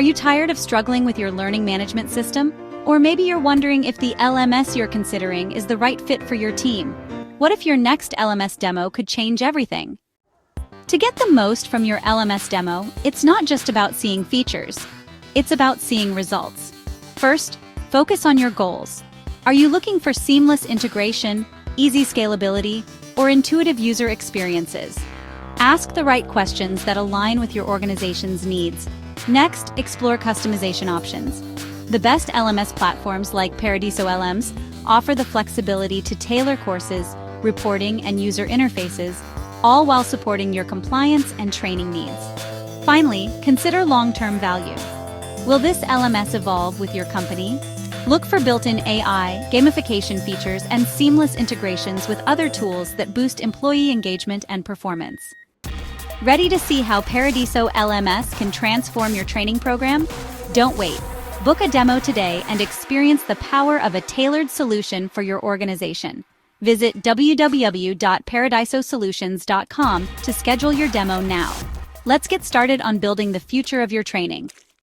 Are you tired of struggling with your learning management system? Or maybe you're wondering if the LMS you're considering is the right fit for your team. What if your next LMS demo could change everything? To get the most from your LMS demo, it's not just about seeing features. It's about seeing results. First, focus on your goals. Are you looking for seamless integration, easy scalability, or intuitive user experiences? Ask the right questions that align with your organization's needs. Next, explore customization options. The best LMS platforms like Paradiso LMS offer the flexibility to tailor courses, reporting, and user interfaces, all while supporting your compliance and training needs. Finally, consider long-term value. Will this LMS evolve with your company? Look for built-in AI, gamification features, and seamless integrations with other tools that boost employee engagement and performance. Ready to see how Paradiso LMS can transform your training program? Don't wait. Book a demo today and experience the power of a tailored solution for your organization. Visit www.paradisosolutions.com to schedule your demo now. Let's get started on building the future of your training.